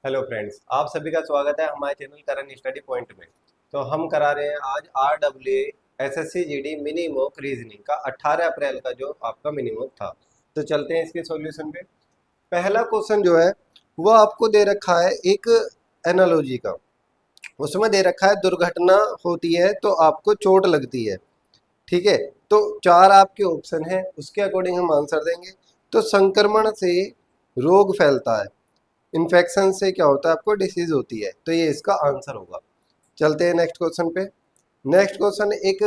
Hello friends, आप सभी का स्वागत है हमारे चैनल करंट स्टडी पॉइंट में। तो हम करा रहे हैं आज RWA SSC GD mini mock reasoning का 18 अप्रैल का जो आपका मिनी मॉक था। तो चलते हैं इसके सॉल्यूशन पे। पहला क्वेश्चन जो है वो आपको दे रखा है एक एनालॉजी का। उसमें दे रखा है दुर्घटना होती है तो आपको चोट लगती है। ठीक है, तो चार आपके ऑप्शन है, उसके अकॉर्डिंग हम आंसर देंगे। तो संक्रमण से रोग फैलता है, इन्फेक्शन से क्या होता है, आपको डिसीज होती है, तो ये इसका आंसर होगा। चलते हैं नेक्स्ट क्वेश्चन पे। नेक्स्ट क्वेश्चन एक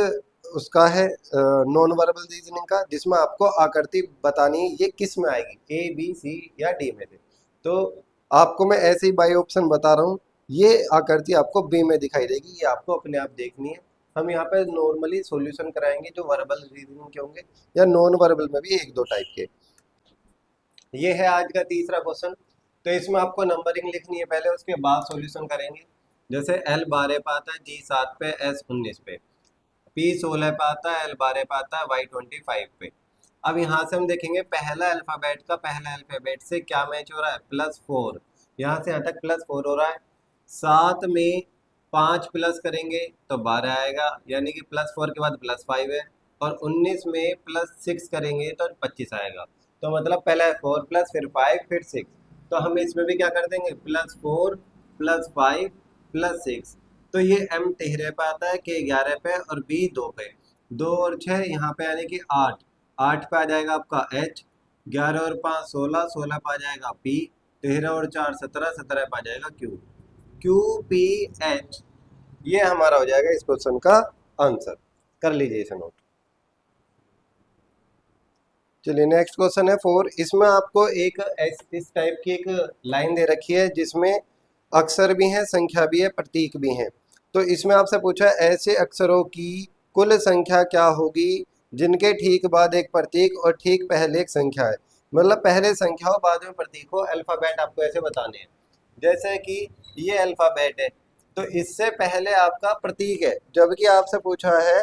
उसका है नॉन वर्बल रीजनिंग का, जिसमें आपको आकृति बतानी है ये किस में आएगी, A B C या D में से। तो आपको मैं ऐसे ही बाई ऑप्शन बता रहा हूँ, ये आकृति आपको बी में दिखाई देगी, ये आपको अपने आप देखनी है। हम यहाँ पे नॉर्मली सॉल्यूशन कराएंगे जो वर्बल रीजनिंग के होंगे या नॉन वर्बल में भी एक दो टाइप के। ये है आज का तीसरा क्वेश्चन। तो इसमें आपको नंबरिंग लिखनी है पहले, उसके बाद सॉल्यूशन करेंगे। जैसे L 12 पे आता है, G 7 पे, S 19 पे, P 16 पे आता है, L 12 पे आता है, Y 25 पे। अब यहाँ से हम देखेंगे पहला अल्फाबेट का पहला अल्फाबेट से क्या मैच हो रहा है, +4। यहाँ से यहाँ तक +4 हो रहा है। 7 में 5 प्लस करेंगे तो 12 आएगा, यानी कि +4 के बाद +5 है। और 19 में +6 करेंगे तो 25 आएगा। तो मतलब पहला 4 प्लस फिर 5 फिर 6। तो हम इसमें भी क्या कर देंगे, +4 +5 +6। तो ये M 13 पे आता है, K 11 पे और B 2 पे। 2 और 6 यहाँ पे यानी कि 8। 8 पे आ जाएगा आपका H। 11 और 5 16, 16 पे आ जाएगा P। 13 और 4 17, 17 पे आ जाएगा Q। QPH ये हमारा हो जाएगा इस क्वेश्चन का आंसर। कर लीजिए इसे नोट। चलिए नेक्स्ट क्वेश्चन है 4। इसमें आपको एक इस टाइप की एक लाइन दे रखी है जिसमें अक्षर भी हैं, संख्या भी है, प्रतीक भी हैं। तो इसमें आपसे पूछा है ऐसे अक्षरों की कुल संख्या क्या होगी जिनके ठीक बाद एक प्रतीक और ठीक पहले एक संख्या है। मतलब पहले संख्या हो बाद में प्रतीक हो। अल्फाबेट आपको ऐसे बताने हैं, जैसे कि ये अल्फाबेट है तो इससे पहले आपका प्रतीक है, जबकि आपसे पूछा है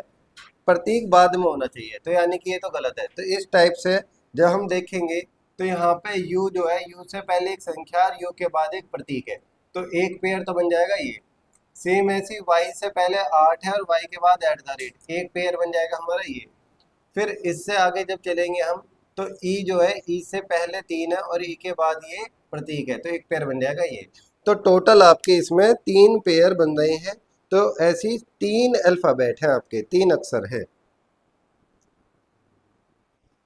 प्रतीक बाद में होना चाहिए, तो यानी कि ये तो गलत है। तो इस टाइप से जब हम देखेंगे तो यहाँ पे यू जो है, यू से पहले एक संख्या और यू के बाद एक प्रतीक है, तो एक पेयर तो बन जाएगा ये। सेम ऐसी वाई से पहले 8 है और वाई के बाद @ एक पेयर बन जाएगा हमारा ये। फिर इससे आगे जब चलेंगे हम तो ई जो है, ई से पहले 3 है और ई के बाद ये प्रतीक है, तो एक पेयर बन जाएगा ये। तो टोटल आपके इसमें 3 पेयर बन रहे हैं। तो ऐसी 3 अल्फाबेट हैं, आपके 3 अक्षर है।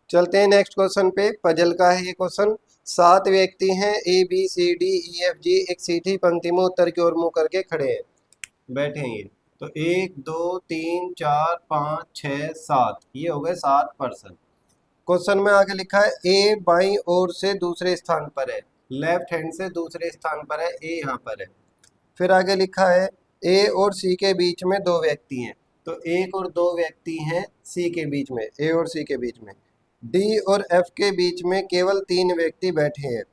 चलते हैं नेक्स्ट क्वेश्चन पे। पजल का है ये क्वेश्चन। 7 व्यक्ति हैं, ABCDEFG एक सीधी पंक्ति में उत्तर की ओर मुंह करके खड़े हैं, बैठे हैं ये। तो 1 2 3 4 5 6 7, ये हो गए 7 पर्सन। क्वेश्चन में आगे लिखा है ए बाईं ओर से दूसरे स्थान पर है, लेफ्ट हैंड से दूसरे स्थान पर है, ए यहाँ पर है। फिर आगे लिखा है ए और सी के बीच में 2 व्यक्ति हैं। तो एक और 2 व्यक्ति हैं सी के बीच में, ए और सी के बीच में। डी और एफ के बीच में केवल 3 व्यक्ति बैठे हैं,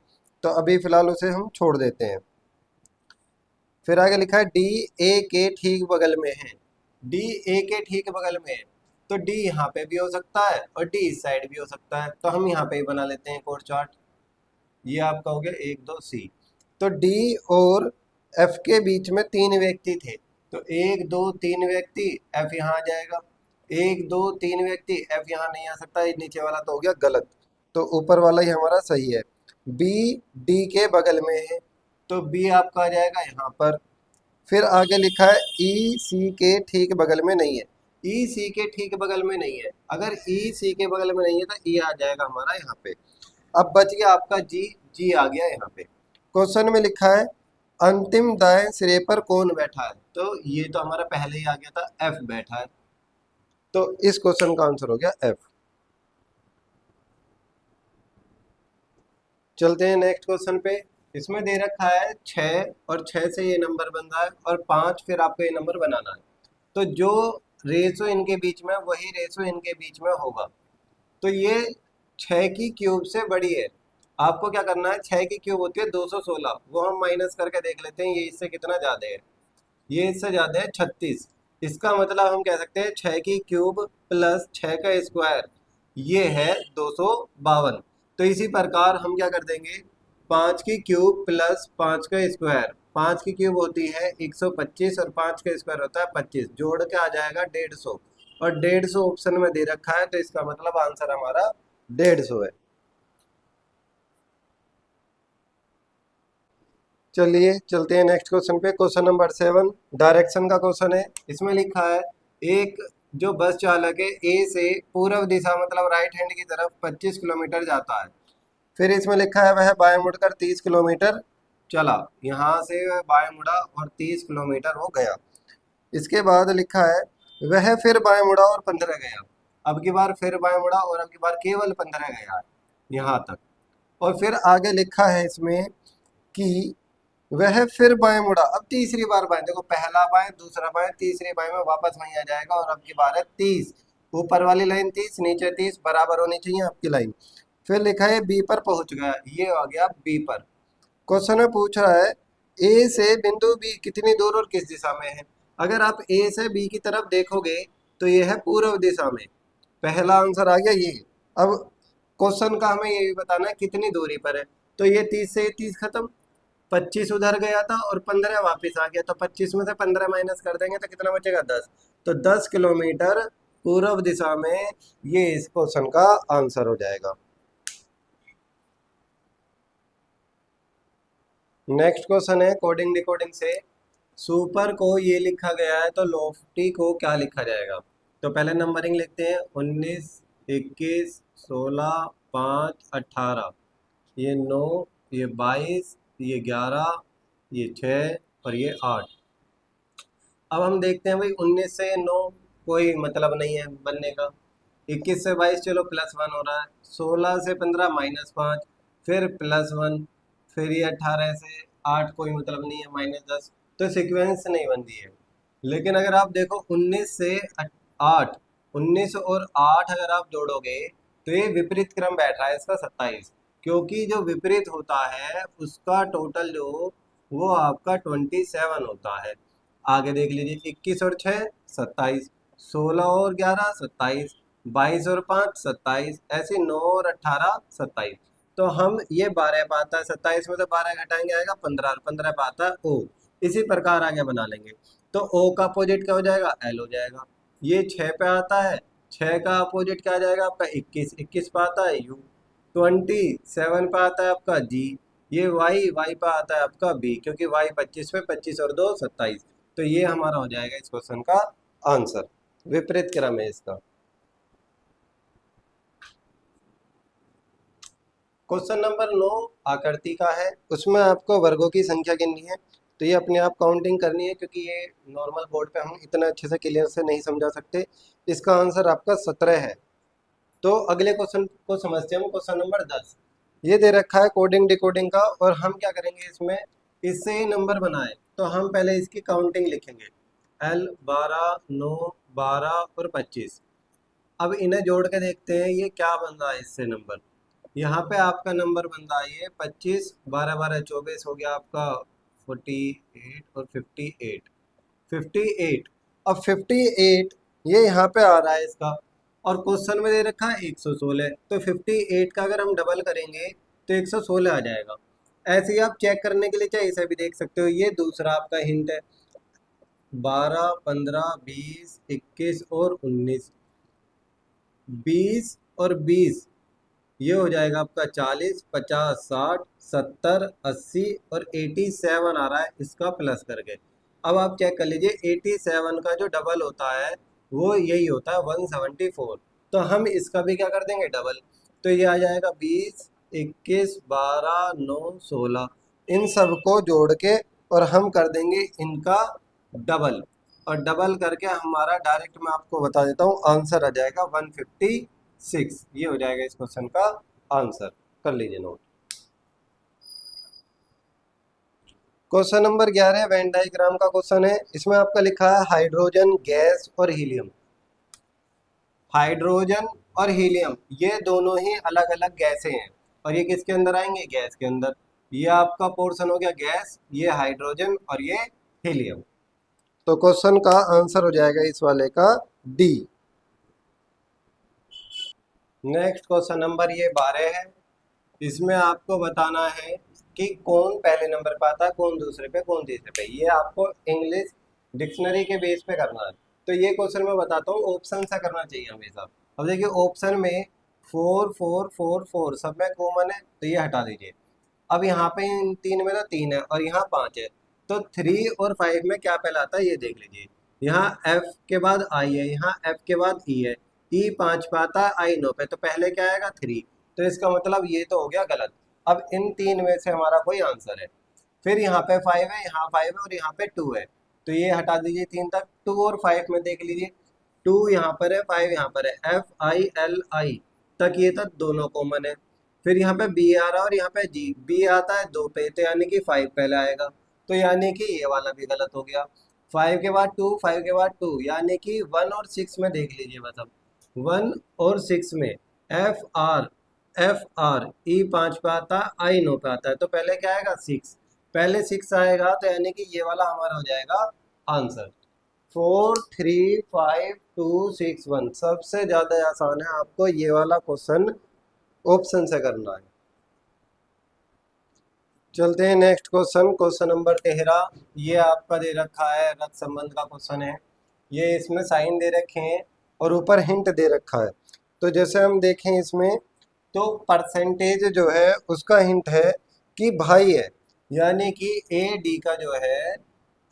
तो अभी फिलहाल उसे हम छोड़ देते हैं। फिर आगे लिखा है डी ए के ठीक बगल में है, डी ए के ठीक बगल में है। तो डी यहाँ पे भी हो सकता है और डी इस साइड भी हो सकता है, तो हम यहाँ पे ही बना लेते हैं एक और चार्ट। ये आपका हो गया 1 2 सी। तो डी और एफ के बीच में 3 व्यक्ति थे, तो 1 2 3 व्यक्ति, एफ यहाँ आ जाएगा। 1 2 3 व्यक्ति, एफ यहाँ नहीं आ सकता, ये नीचे वाला तो हो गया गलत। तो ऊपर वाला ही हमारा सही है। बी डी के बगल में है, तो बी आपका आ जाएगा यहाँ पर। फिर आगे लिखा है ई सी के ठीक बगल में नहीं है, ई सी के ठीक बगल में नहीं है। अगर ई सी के बगल में नहीं है तो ई आ जाएगा हमारा यहाँ पे। अब बच गया आपका जी, जी आ गया यहाँ पे। क्वेश्चन में लिखा है अंतिम दाएं सिरे पर कौन बैठा है, तो ये तो हमारा पहले ही आ गया था, एफ बैठा है। तो इस क्वेश्चन का आंसर हो गया एफ। चलते हैं नेक्स्ट क्वेश्चन पे। इसमें दे रखा है 6 और 6 से ये नंबर बन रहा है और 5 फिर आपको ये नंबर बनाना है। तो जो रेशो इनके बीच में वही रेशो इनके बीच में होगा। तो ये 6 की क्यूब से बड़ी है। आपको क्या करना है, 6 की क्यूब होती है 216, वो हम माइनस करके देख लेते हैं ये इससे कितना ज़्यादा है। ये इससे ज़्यादा है 36। इसका मतलब हम कह सकते हैं 6 की क्यूब प्लस 6 का स्क्वायर, ये है 252। तो इसी प्रकार हम क्या कर देंगे, 5 की क्यूब प्लस 5 का स्क्वायर, 5 की क्यूब होती है 125 और 5 का स्क्वायर होता है 25, जोड़ के आ जाएगा 150, और 150 ऑप्शन में दे रखा है, तो इसका मतलब आंसर हमारा 150 है। चलिए चलते हैं नेक्स्ट क्वेश्चन पे। क्वेश्चन नंबर 7 डायरेक्शन का क्वेश्चन है। इसमें लिखा है एक जो बस चालक है ए से पूर्व दिशा मतलब राइट हैंड की तरफ 25 किलोमीटर जाता है। फिर इसमें लिखा है वह बाएं मुड़कर 30 किलोमीटर चला, यहाँ से वह बाएं मुड़ा और 30 किलोमीटर वो गया। इसके बाद लिखा है वह फिर बाएं मुड़ा और 15 गया। अब की बार फिर बाएं मुड़ा और अब की बार केवल 15 गया है यहाँ तक। और फिर आगे लिखा है इसमें कि वह फिर बाएं मुड़ा, अब तीसरी बार बाएं, देखो पहला बाएं दूसरा बाएं तीसरी बाएं में वापस वहीं आ जाएगा, और अब की बार है 30, ऊपर वाली लाइन 30 नीचे 30 बराबर होनी चाहिए आपकी लाइन। फिर लिखा है बी पर पहुंच गया, ये आ गया बी पर। क्वेश्चन में पूछ रहा है ए से बिंदु बी कितनी दूर और किस दिशा में है। अगर आप ए से बी की तरफ देखोगे तो ये है पूर्व दिशा में, पहला आंसर आ गया ये। अब क्वेश्चन का हमें ये भी बताना है कितनी दूरी पर है, तो ये 30 से 30 खत्म, 25 उधर गया था और 15 वापस आ गया, तो 25 में से 15 माइनस कर देंगे तो कितना बचेगा 10, तो 10 किलोमीटर पूर्व दिशा में ये इस क्वेश्चन का आंसर हो जाएगा। नेक्स्ट क्वेश्चन है कोडिंग डिकोडिंग से। सुपर को ये लिखा गया है तो लोफ्टी को क्या लिखा जाएगा। तो पहले नंबरिंग लिखते हैं 19 21 16 5 18, ये 9 ये 22 ये 11 ये 6 और ये 8। अब हम देखते हैं भाई 19 से 9 कोई मतलब नहीं है बनने का, 21 से 22 चलो +1 हो रहा है, 16 से 15 -5 फिर +1, फिर ये 18 से 8 कोई मतलब नहीं है -10, तो सीक्वेंस नहीं बनती है। लेकिन अगर आप देखो 19 से 8, 19 और 8 अगर आप जोड़ोगे तो ये विपरीत क्रम बैठ रहा है इसका 27, क्योंकि जो विपरीत होता है उसका टोटल जो वो आपका 27 होता है। आगे देख लीजिए 21 और 6 27, 16 और 11 27, 22 और 5 27, ऐसे 9 और 18 27। तो हम ये 12 पे आता है, 27 में से 12 घटाएंगे आएगा 15 और 15 पे आता है ओ। इसी प्रकार आगे बना लेंगे, तो ओ का अपोजिट क्या हो जाएगा एल हो जाएगा। ये 6 पे आता है, 6 का अपोजिट क्या आ जाएगा आपका 21, 21 पे आता है यू, 27 पे आता है आपका जी, ये वाई, वाई पे आता है आपका बी, क्योंकि वाई 25 पे 25 और 2 27, तो ये हमारा हो जाएगा इस क्वेश्चन का आंसर, विपरीत क्रम है इसका। क्वेश्चन नंबर 9 आकृति का है, उसमें आपको वर्गों की संख्या गिननी है, तो ये अपने आप काउंटिंग करनी है, क्योंकि ये नॉर्मल बोर्ड पे हम इतना अच्छे से क्लियर से नहीं समझा सकते। इसका आंसर आपका 17 है। तो अगले क्वेश्चन को समझते हैं हम, क्वेश्चन नंबर 10। ये दे रखा है कोडिंग डिकोडिंग का, और हम क्या करेंगे इसमें, इससे ही नंबर बनाए, तो हम पहले इसकी काउंटिंग लिखेंगे L 12 9 12 और 25। अब इन्हें जोड़ के देखते हैं ये क्या बन रहा है इससे नंबर। यहाँ पे आपका नंबर बन रहा है ये 25, 12 12 24 हो गया आपका 48 और 58, 58। अब 58 ये यहाँ पे आ रहा है इसका, और क्वेश्चन में दे रखा है 116, तो 58 का अगर हम डबल करेंगे तो 116 आ जाएगा। ऐसे ही आप चेक करने के लिए चाहे इसे भी देख सकते हो, ये दूसरा आपका हिंट है 12 15 20 21 और 19, 20 और 20 ये हो जाएगा आपका 40 50 60 70 80 और 87 आ रहा है इसका प्लस करके। अब आप चेक कर लीजिए 87 का जो डबल होता है वो यही होता है 174, तो हम इसका भी क्या कर देंगे डबल, तो ये आ जाएगा 20 21 12 9 16, इन सब को जोड़ के और हम कर देंगे इनका डबल, और डबल करके हमारा डायरेक्ट मैं आपको बता देता हूँ आंसर आ जाएगा 156। ये हो जाएगा इस क्वेश्चन का आंसर, कर लीजिए note. Question number 11 Venn diagram का क्वेश्चन है। इसमें आपका लिखा है हाइड्रोजन गैस और हीलियम। हाइड्रोजन और हीलियम ये दोनों ही अलग अलग गैसें हैं, और ये किसके अंदर आएंगे गैस के अंदर। ये आपका पोर्शन हो गया गैस, ये हाइड्रोजन और ये हीलियम, तो क्वेश्चन का आंसर हो जाएगा इस वाले का डी। नेक्स्ट क्वेश्चन नंबर ये 12 है। इसमें आपको बताना है कि कौन पहले नंबर पे आता है, कौन दूसरे पे, कौन तीसरे पे। ये आपको इंग्लिश डिक्शनरी के बेस पे करना है। तो ये क्वेश्चन मैं बताता हूँ, ऑप्शन से करना चाहिए हमेशा। अब देखिए ऑप्शन में 4 4 4 4 सब में कॉमन है, तो ये हटा दीजिए। अब यहाँ पे इन तीन में तो 3 है और यहाँ 5 है, तो 3 और 5 में क्या पहला आता है ये देख लीजिए। यहाँ F के बाद I है, यहाँ F के बाद E है, E 5 पे आता है, I 9 पे, तो पहले क्या आएगा 3। तो इसका मतलब ये तो हो गया गलत। अब इन तीन में से हमारा कोई आंसर है। फिर यहाँ पे 5 है, यहाँ 5 है और यहाँ पे 2 है, तो ये हटा दीजिए 3 तक। 2 और 5 में देख लीजिए, 2 यहाँ पर है, 5 यहाँ पर है, FILI तक ये तक दोनों कॉमन है। फिर यहाँ पे बी आ रहा है और यहाँ पे जी, बी आता है 2 पे, तो यानी कि 5 पहले आएगा, तो यानी कि ये वाला भी गलत हो गया। 5 के बाद 2, 5 के बाद 2, यानी कि 1 और 6 में देख लीजिए, मतलब 1 और 6 में एफ आर ई 5 पे आता है, आई 9 पे आता है, तो पहले क्या आएगा 6, पहले 6 आएगा, तो यानी कि ये वाला हमारा हो जाएगा आंसर। 4 3 5 2 6 1 सबसे ज्यादा आसान है, आपको ये वाला क्वेश्चन ऑप्शन से करना है। चलते हैं नेक्स्ट क्वेश्चन, क्वेश्चन नंबर 13। ये आपका दे रखा है रथ संबंध का क्वेश्चन है। ये इसमें साइन दे रखे हैं और ऊपर हिंट दे रखा है। तो जैसे हम देखें इसमें, तो परसेंटेज जो है उसका हिंट है कि भाई है, यानी कि ए डी का जो है,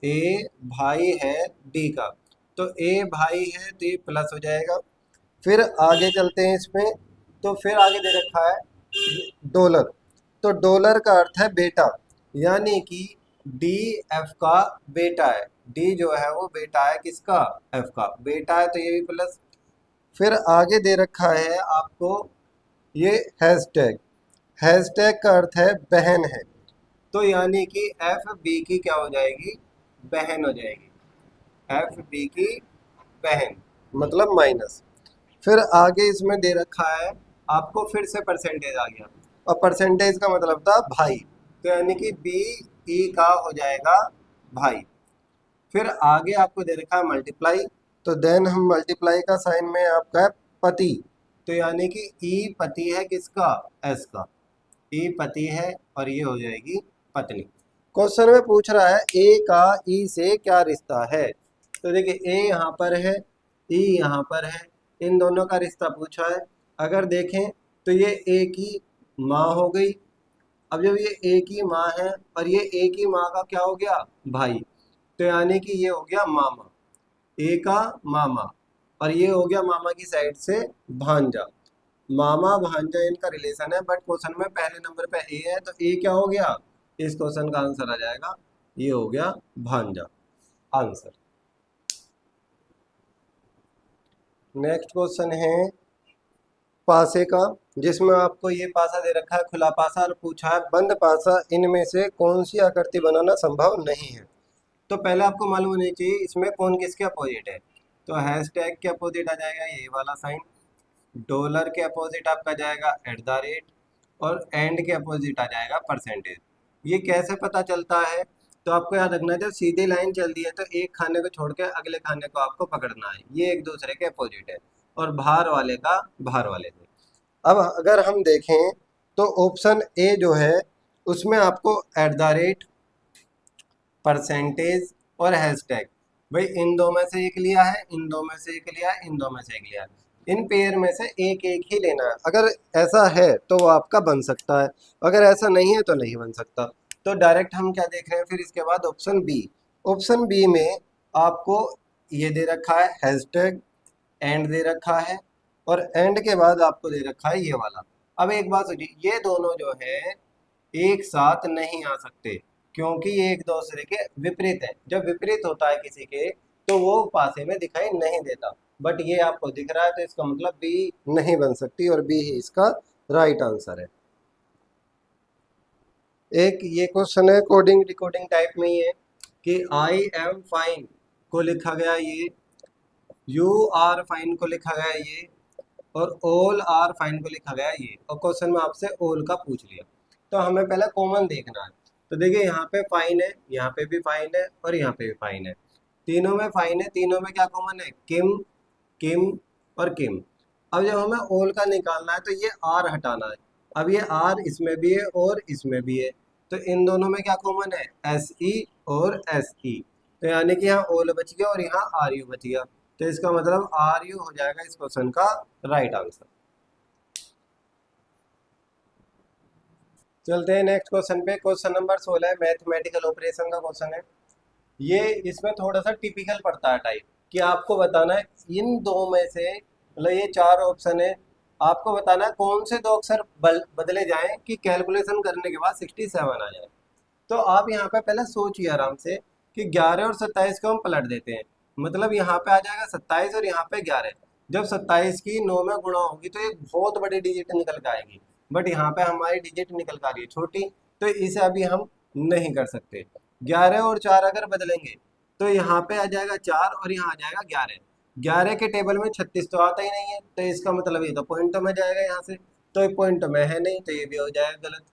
ए भाई है डी का, तो ए भाई है तो ये प्लस हो जाएगा। फिर आगे चलते हैं इसमें, तो फिर आगे दे रखा है डॉलर, तो डॉलर का अर्थ है बेटा, यानी कि डी एफ का बेटा है। डी जो है वो बेटा है किसका, एफ का बेटा है, तो ये भी प्लस। फिर आगे दे रखा है आपको ये हैशटैग, हैशटैग का अर्थ है बहन है, तो यानी कि एफ बी की क्या हो जाएगी, बहन हो जाएगी, एफ बी की बहन, मतलब माइनस। फिर आगे इसमें दे रखा है आपको फिर से परसेंटेज आ गया, और परसेंटेज का मतलब था भाई, तो यानी कि बी ई का हो जाएगा भाई। फिर आगे आपको दे रखा है मल्टीप्लाई, तो देन हम मल्टीप्लाई का साइन में आपका है पति, तो यानी कि ई पति है किसका, एस का, ई पति है और ये हो जाएगी पत्नी। क्वेश्चन में पूछ रहा है ए का ई से क्या रिश्ता है, तो देखिए ए यहाँ पर है, ई यहाँ पर है, इन दोनों का रिश्ता पूछा है। अगर देखें तो ये ए की माँ हो गई, अब जब ये ए की माँ है और ये ए की माँ का क्या हो गया, भाई, तो यानी कि ये हो गया मामा, ए का मामा, और ये हो गया मामा की साइड से भांजा। मामा भांजा इनका रिलेशन है, बट क्वेश्चन में पहले नंबर पे ए है, तो ए क्या हो गया, इस क्वेश्चन का आंसर आ जाएगा, ये हो गया भांजा आंसर। नेक्स्ट क्वेश्चन है पासे का, जिसमें आपको ये पासा दे रखा है खुला पासा और पूछा है बंद पासा, इनमें से कौन सी आकृति बनाना संभव नहीं है। तो पहले आपको मालूम होना चाहिए इसमें कौन किसके अपोजिट है। तो हैशटैग के अपोजिट आ जाएगा ये वाला साइन, डॉलर के अपोजिट आपका जाएगा @ और एंड के अपोजिट आ जाएगा परसेंटेज। ये कैसे पता चलता है, तो आपको याद रखना है जब सीधी लाइन चलती है तो एक खाने को छोड़ के अगले खाने को आपको पकड़ना है, ये एक दूसरे के अपोजिट है, और बाहर वाले का बाहर वाले से। अब अगर हम देखें तो ऑप्शन ए जो है उसमें आपको @ परसेंटेज और हैशटैग, भाई इन दो में से एक लिया है, इन दो में से एक लिया है, इन दो में से एक लिया है, इन पेयर में से एक एक ही लेना है। अगर ऐसा है तो वो आपका बन सकता है, अगर ऐसा नहीं है तो नहीं बन सकता। तो डायरेक्ट हम क्या देख रहे हैं, फिर इसके बाद ऑप्शन बी, ऑप्शन बी में आपको ये दे रखा है हैशटैग, एंड दे रखा है, और एंड के बाद आपको दे रखा है ये वाला। अब एक बात सोचिए, ये दोनों जो है एक साथ नहीं आ सकते, क्योंकि ये एक दूसरे के विपरीत है। जब विपरीत होता है किसी के तो वो पासे में दिखाई नहीं देता, बट ये आपको दिख रहा है, तो इसका मतलब बी नहीं बन सकती, और बी ही इसका राइट आंसर है। एक ये क्वेश्चन है कोडिंग डिकोडिंग टाइप में ही है कि आई एम फाइन को लिखा गया ये, यू आर फाइन को लिखा गया ये, और ऑल आर फाइन को लिखा गया ये, और क्वेश्चन में आपसे ऑल का पूछ लिया, तो हमें पहले कॉमन देखना है। तो देखिए यहाँ पे फाइन है, यहाँ पे भी फाइन है, और यहाँ पे भी फाइन है, तीनों में फाइन है, तीनों में क्या कॉमन है, किम, किम और किम। अब जब हमें ऑल का निकालना है तो ये आर हटाना है, अब ये आर इसमें भी है और इसमें भी है, तो इन दोनों में क्या कॉमन है, एस ई और एस ई। तो यानी कि यहाँ ओल बच गया और यहाँ आर यू बच गया, तो इसका मतलब आर यू हो जाएगा इस क्वेश्चन का राइट आंसर। चलते हैं नेक्स्ट क्वेश्चन पे। क्वेश्चन नंबर 16 है, मैथमेटिकल ऑपरेशन का क्वेश्चन है ये। इसमें थोड़ा सा टिपिकल पड़ता है टाइप, कि आपको बताना है इन दो में से, मतलब ये चार ऑप्शन है, आपको बताना है कौन से दो अक्षर बदले जाएं कि कैलकुलेशन करने के बाद 67 आ जाए। तो आप यहाँ पे पहले सोचिए आराम से कि 11 और 27 को हम पलट देते हैं, मतलब यहाँ पे आ जाएगा 27 और यहाँ पे 11। जब 27 की 9 में गुणा होगी तो एक बहुत बड़ी डिजिट निकल के आएगी, बट यहाँ पे हमारी डिजिट निकल कर आ रही है छोटी, तो इसे अभी हम नहीं कर सकते। 11 और 4 अगर बदलेंगे तो यहाँ पे आ जाएगा 4 और यहाँ आ जाएगा 11। 11 के टेबल में 36 तो आता ही नहीं है, तो इसका मतलब ये तो पॉइंटों में जाएगा यहाँ से, तो ये पॉइंट में है नहीं, तो ये भी हो जाएगा गलत।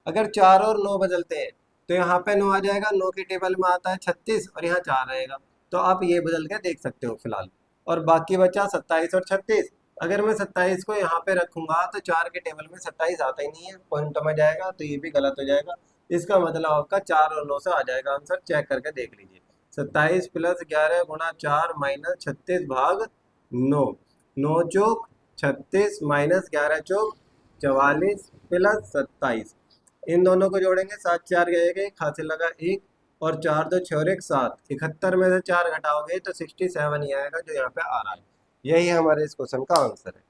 अगर 4 और 9 बदलते हैं तो यहाँ पे 9 आ जाएगा, 9 के टेबल में आता है 36 और यहाँ 4 रहेगा, तो आप ये बदल के देख सकते हो फिलहाल। और बाकी बचा 27 और 36। अगर मैं 27 को यहाँ पे रखूंगा तो 4 के टेबल में 27 आता ही नहीं है, पॉइंट में जाएगा, तो ये भी गलत हो जाएगा। इसका मतलब आपका 4 और 9 से आ जाएगा आंसर, चेक करके देख लीजिए। 27 प्लस 11 गुणा 4 माइनस 36 भाग 9, 9 चौक 36 माइनस 11 चौक 44 प्लस 27। इन दोनों को जोड़ेंगे, 7 4 गए गए, हासिल लगा 1 और 4 2 6 और 1 7। 71 में से 4 घटाओगे तो 67 ही आएगा, जो यहाँ पे आ रहा है। यही हमारे इस क्वेश्चन का आंसर है।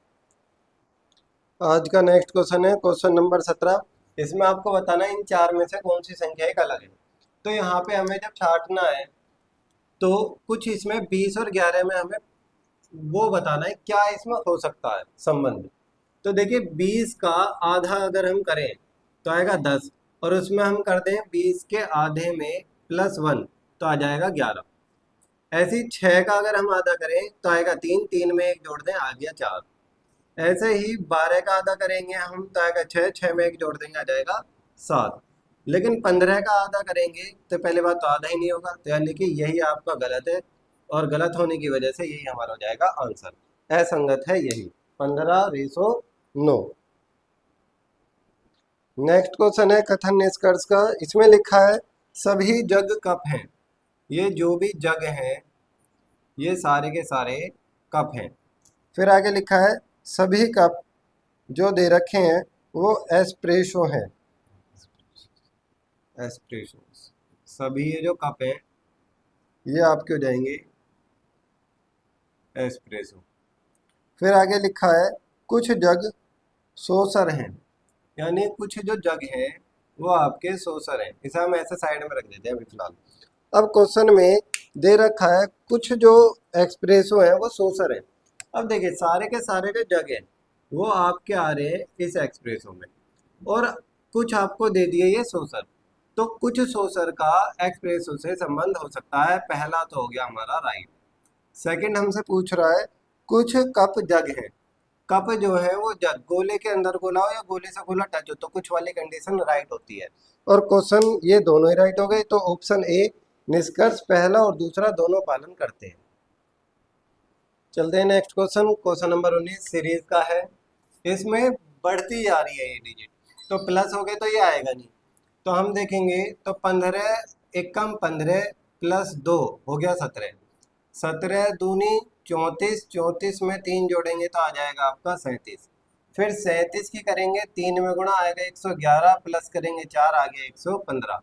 आज का नेक्स्ट क्वेश्चन है क्वेश्चन नंबर 17। इसमें आपको बताना है इन चार में से कौन सी संख्या एक अलग है। तो यहाँ पे हमें जब छांटना है तो कुछ इसमें 20 और 11 में हमें वो बताना है क्या इसमें हो सकता है संबंध। तो देखिए 20 का आधा अगर हम करें तो आएगा 10, और उसमें हम कर दें 20 के आधे में +1 तो आ जाएगा 11। ऐसे ही 6 का अगर हम आधा करें तो आएगा 3, 3 में एक जोड़ दें आ गया 4। ऐसे ही 12 का आधा करेंगे हम तो आएगा 6, 6 में एक जोड़ देंगे आ जाएगा 7। लेकिन 15 का आधा करेंगे तो पहले बात तो आधा ही नहीं होगा, तो यानी कि यही आपका गलत है, और गलत होने की वजह से यही हमारा हो जाएगा आंसर। असंगत है यही 15:9। नेक्स्ट क्वेश्चन है कथन निष्कर्ष का। इसमें लिखा है सभी जग कप हैं। ये जो भी जग हैं ये सारे के सारे कप हैं। फिर आगे लिखा है सभी कप जो दे रखे हैं वो एस्प्रेसो हैं। एस्प्रेसो, सभी ये जो कप हैं ये आपके हो जाएंगे एस्प्रेसो। फिर आगे लिखा है कुछ जग सोसर हैं, यानी कुछ जो जग हैं वो आपके सोसर हैं। इसे हम ऐसे साइड में रख देते हैं अभी फिलहाल। अब क्वेश्चन में दे रखा है कुछ जो एक्सप्रेसो हैं वो सोसर हैं। अब देखिए सारे के सारे जो जग हैं वो आपके आ रहे हैं इस एक्सप्रेसो में, और कुछ आपको दे दिए ये सोसर। तो कुछ सोसर का एक्सप्रेसो से संबंध हो सकता है, पहला तो हो गया हमारा राइट। सेकंड हमसे पूछ रहा है कुछ कप जग है। कप जो है वो जग गोले के अंदर गोला हो या गोले से गोला टच हो, तो कुछ वाली कंडीशन राइट होती है। और क्वेश्चन ये दोनों ही राइट हो गए, तो ऑप्शन ए निष्कर्ष पहला और दूसरा दोनों पालन करते हैं। चलते हैं next question. Question number 19 series का है। इसमें बढ़ती जा रही है ये डिजिट, तो प्लस हो गए तो ये आएगा नहीं, तो हम देखेंगे तो 15 एकम 15 प्लस 2 हो गया 17। 17 दूनी 34, 34 में 3 जोड़ेंगे तो आ जाएगा आपका 37। फिर 37 की करेंगे 3 में गुणा आएगा 111, प्लस करेंगे 4 आ गया 115।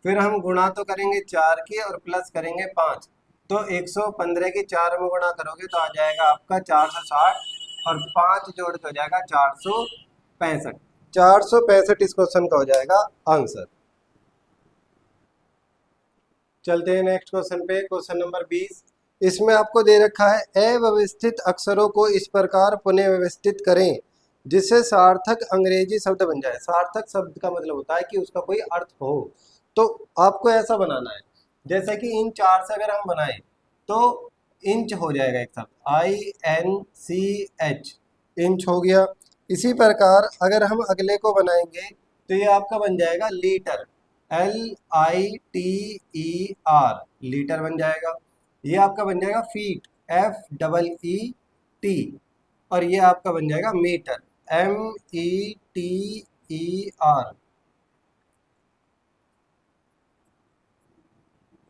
फिर हम गुणा तो करेंगे 4 की और प्लस करेंगे 5, तो 115 की 4 में गुणा करोगे तो आ जाएगा आपका 460, और 5 जोड़ के हो जाएगा 465। 465 इस क्वेश्चन का हो जाएगा आंसर। चलते हैं नेक्स्ट क्वेश्चन पे। Question number 20। इसमें आपको दे रखा है अव्यवस्थित अक्षरों को इस प्रकार पुनः व्यवस्थित करें जिससे सार्थक अंग्रेजी शब्द बन जाए। सार्थक शब्द का मतलब होता है कि उसका कोई अर्थ हो, तो आपको ऐसा बनाना है जैसे कि इन चार से अगर हम बनाएं तो इंच हो जाएगा एक शब्द INCH, इंच हो गया। इसी प्रकार अगर हम अगले को बनाएंगे तो ये आपका बन जाएगा लीटर, LITER, लीटर बन जाएगा। ये आपका बन जाएगा फीट, FEET, और ये आपका बन जाएगा मीटर, METER।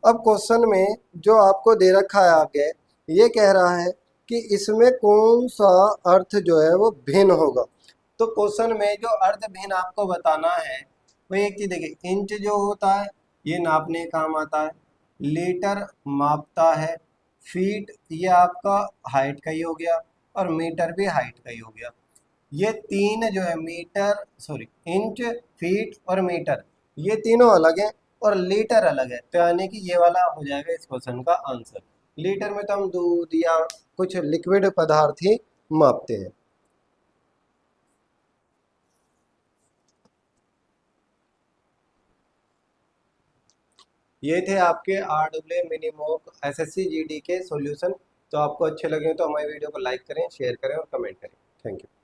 अब क्वेश्चन में जो आपको दे रखा है आगे, ये कह रहा है कि इसमें कौन सा अर्थ जो है वो भिन्न होगा। तो क्वेश्चन में जो अर्थ भिन्न आपको बताना है वो एक चीज देखिए, इंच जो होता है ये नापने का काम आता है, लीटर मापता है, फीट ये आपका हाइट का ही हो गया, और मीटर भी हाइट का ही हो गया। ये तीन जो है मीटर, सॉरी, इंच, फीट और मीटर, ये तीनों अलग है और लीटर अलग है। तो यानी कि ये वाला हो जाएगा इस क्वेश्चन का आंसर। लीटर में तो हम दूध या कुछ लिक्विड पदार्थ ही मापते हैं। ये थे आपके RAA mini mock SSC GD के सॉल्यूशन। तो आपको अच्छे लगे तो हमारी वीडियो को लाइक करें, शेयर करें और कमेंट करें। Thank you.